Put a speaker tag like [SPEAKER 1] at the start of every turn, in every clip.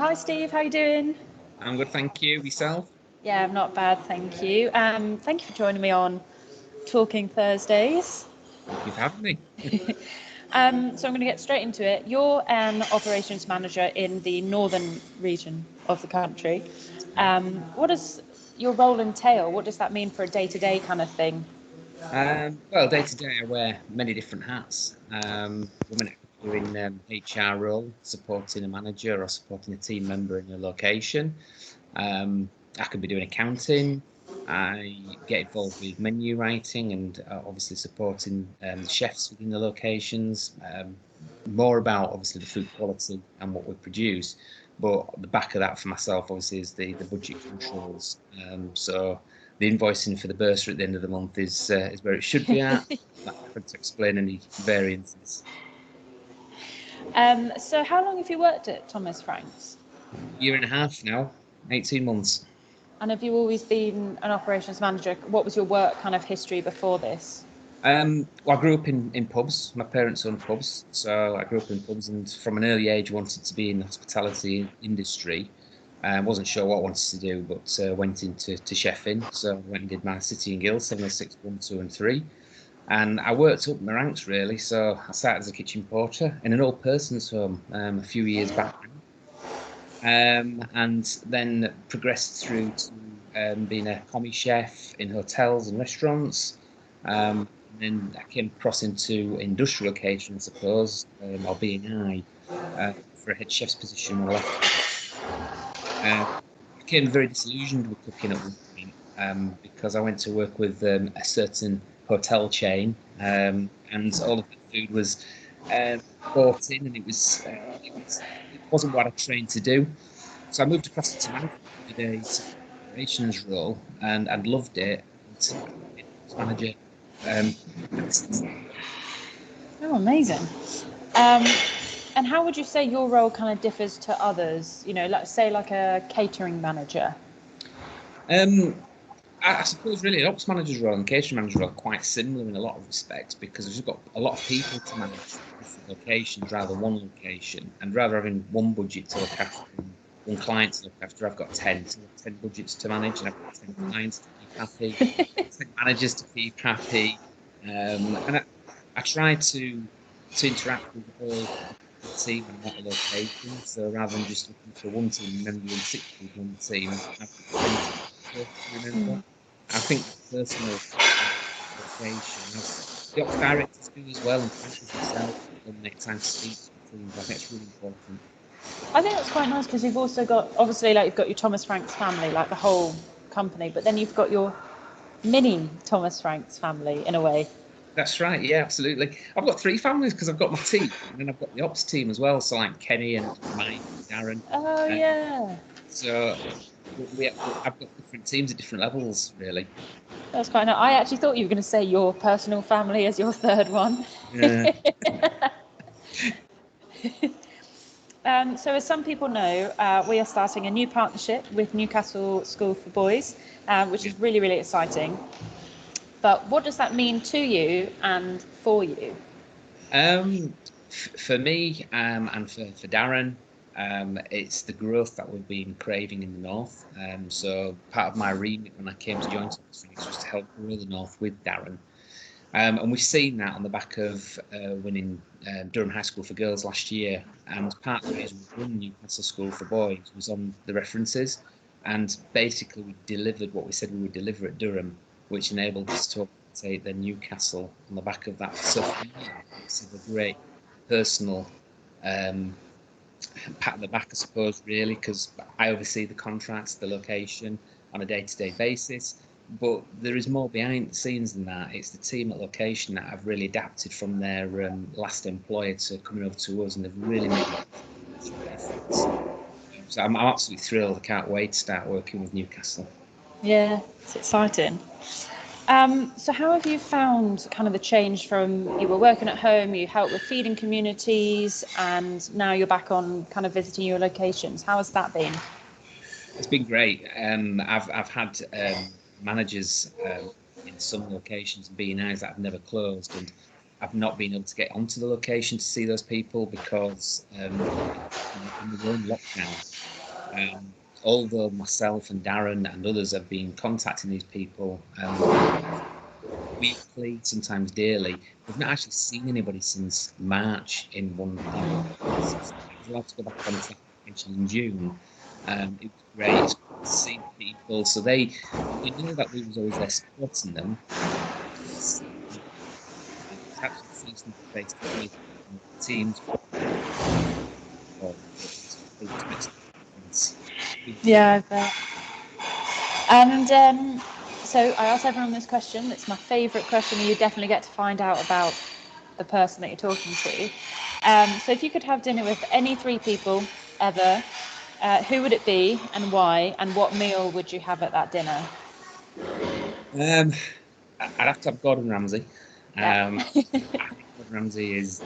[SPEAKER 1] Hi Steve, how you doing?
[SPEAKER 2] I'm good, thank you. Yourself?
[SPEAKER 1] Yeah, I'm not bad, thank you. Thank you for joining me on Talking Thursdays.
[SPEAKER 2] Thank you for having me.
[SPEAKER 1] So I'm going to get straight into it. You're an operations manager in the northern region of the country. What does your role entail? What does that mean for a day-to-day kind of thing?
[SPEAKER 2] Well, day to day, I wear many different hats. One minute I could be doing HR role, supporting a manager or supporting a team member in a location. I could be doing accounting. I get involved with menu writing and obviously supporting the chefs within the locations. More about obviously the food quality and what we produce. But the back of that for myself obviously is the budget controls. So the invoicing for the bursar at the end of the month is where it should be at. Not having to explain any variances.
[SPEAKER 1] So how long have you worked at Thomas Franks?
[SPEAKER 2] Year and a half now, 18 months.
[SPEAKER 1] And have you always been an operations manager? What was your work kind of history before this?
[SPEAKER 2] Well, I grew up in pubs. My parents owned pubs, so I grew up in pubs, and from an early age wanted to be in the hospitality industry. Wasn't sure what I wanted to do, but went into chefing. So I went and did my City and Guilds 706, 1, 2, and 3. And I worked up my ranks really. So I started as a kitchen porter in an old person's home a few years back, and then progressed through to being a commie chef in hotels and restaurants. And then I came across into industrial occasion, I suppose, or B&I, for a head chef's position when I left. Became very disillusioned with cooking at one point because I went to work with a certain hotel chain, and all of the food was bought in, and it wasn't what I trained to do. So I moved across to management, did a operations role, and loved it. And manager. Um,
[SPEAKER 1] Oh, amazing. Um, and how would you say your role kind of differs to others? You know, let's say like a catering manager.
[SPEAKER 2] um, I suppose really an ops manager's role and catering manager's role are quite similar in a lot of respects because we've got a lot of people to manage different locations rather than one location. And rather having one budget to look after and one client to look after, I've got 10. So I've got 10 budgets to manage and I've got 10 clients to keep happy, 10 managers to keep happy. And I try to interact with the team when I'm at a location. So rather than just looking for one team member and six people on the team, I've got 10 to remember. I think that personal location, the ops directors do as well, and managers themselves will make time to speak to the teams. I think it's really important.
[SPEAKER 1] I think that's quite nice because you've also got, obviously, like you've got your Thomas Franks family, like the whole company, but then you've got your mini Thomas Franks family in a way.
[SPEAKER 2] That's right, yeah, absolutely. I've got three families because I've got my team, and then I've got the ops team as well. So like Kenny and Mike, Darren.
[SPEAKER 1] Oh,
[SPEAKER 2] Um,
[SPEAKER 1] yeah.
[SPEAKER 2] so I've got different teams at different levels, really.
[SPEAKER 1] That's quite nice. I actually thought you were going to say your personal family as your third one.
[SPEAKER 2] Yeah,
[SPEAKER 1] So as some people know, we are starting a new partnership with Newcastle School for Boys, which
[SPEAKER 2] yeah.
[SPEAKER 1] is really, really exciting. But what does that mean to you and for you?
[SPEAKER 2] For me, and for Darren, it's the growth that we've been craving in the north. So part of my remit when I came to join Thomas Franks was to help grow the north with Darren. And we've seen that on the back of winning Durham High School for Girls last year. And part of the reason we won Newcastle School for Boys was on the references. And basically, we delivered what we said we would deliver at Durham, which enabled us to take the Newcastle on the back of that. So for me, it's a great personal um, pat on the back, I suppose, really, because I oversee the contracts, the location on a day-to-day basis. But there is more behind the scenes than that. It's the team at location that have really adapted from their last employer to coming over to us, and they've really made a difference. So I'm absolutely thrilled. I can't wait to start working with Newcastle.
[SPEAKER 1] Yeah, it's exciting. So how have you found kind of the change from you were working at home, you helped with feeding communities, and now you're back on kind of visiting your locations? How has that been?
[SPEAKER 2] It's been great. I've had managers in some locations and B&Is that have never closed, and I've not been able to get onto the location to see those people because in the own lockdown. Although myself and Darren and others have been contacting these people weekly, sometimes daily, we've not actually seen anybody since March in one. I was allowed to go back on to location in June. It was great. It's good to see people. So they knew that we was always there supporting them. To actually see some face to face teams.
[SPEAKER 1] Yeah, I bet. And so I asked everyone this question. It's my favourite question, and you definitely get to find out about the person that you're talking to. So if you could have dinner with any three people ever, who would it be and why? And what meal would you have at that dinner?
[SPEAKER 2] I'd have to have Gordon Ramsay.
[SPEAKER 1] Yeah.
[SPEAKER 2] I think Gordon Ramsay is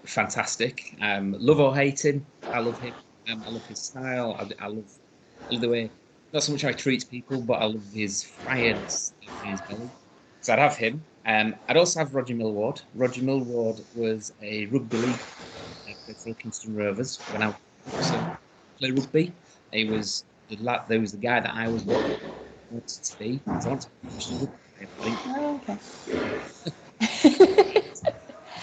[SPEAKER 2] fantastic. Love or hate him, I love him. I love his style. I love the way, not so much how he treats people, but I love his fireness in his belly. So I'd have him. I'd also have Roger Millward. Roger Millward was a rugby league for Kingston Rovers when I was play rugby. He was there was the guy that I always wanted to be. So I wanted to be a professional rugby player, I think.
[SPEAKER 1] Oh, okay.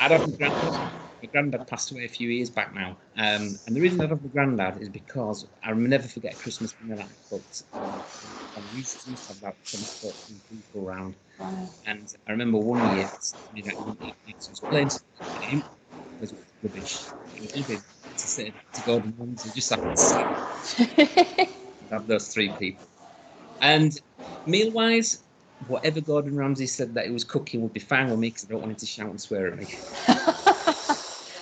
[SPEAKER 2] I'd have my granddad. My granddad passed away a few years back now. And the reason I'd have my granddad is because I will never forget a Christmas dinner that I cooked. We used to have about 10 to 14 people around.
[SPEAKER 1] Wow.
[SPEAKER 2] And I remember one year, he wouldn't eat it, so I was playing him. It was rubbish. It was lovely to sit to Gordon Ramsay, just have to sit and have those three people. And meal-wise, whatever Gordon Ramsay said that he was cooking would be fine with me because I don't want him to shout and swear at me.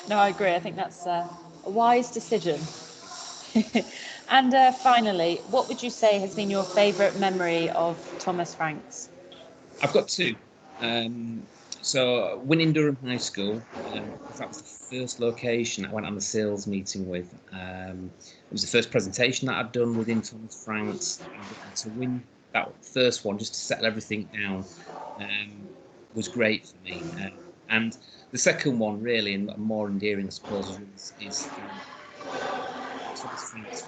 [SPEAKER 1] No, I agree. I think that's a wise decision. And finally, what would you say has been your favourite memory of Thomas Franks?
[SPEAKER 2] I've got two. So winning Durham High School, because that was the first location I went on the sales meeting with. It was the first presentation that I'd done within Thomas Franks, and to win that first one, just to settle everything down, was great for me. And the second one, really, and more endearing, I suppose, is Thomas Franks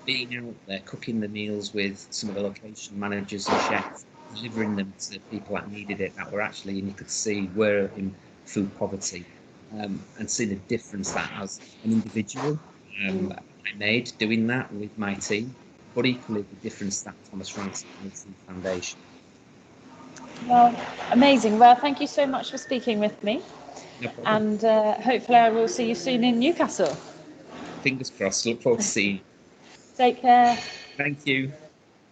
[SPEAKER 2] being out there cooking the meals with some of the location managers and chefs, delivering them to the people that needed it, that were actually, and you could see, were in food poverty, and see the difference that as an individual I made doing that with my team, but equally the difference that Thomas Franks makes in the foundation.
[SPEAKER 1] Well, amazing. Well, thank you so much for speaking with me.
[SPEAKER 2] No problem.
[SPEAKER 1] And hopefully I will see you soon in Newcastle.
[SPEAKER 2] Fingers crossed. Look forward to seeing you.
[SPEAKER 1] Take care.
[SPEAKER 2] Thank you.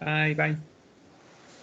[SPEAKER 2] Bye. Bye.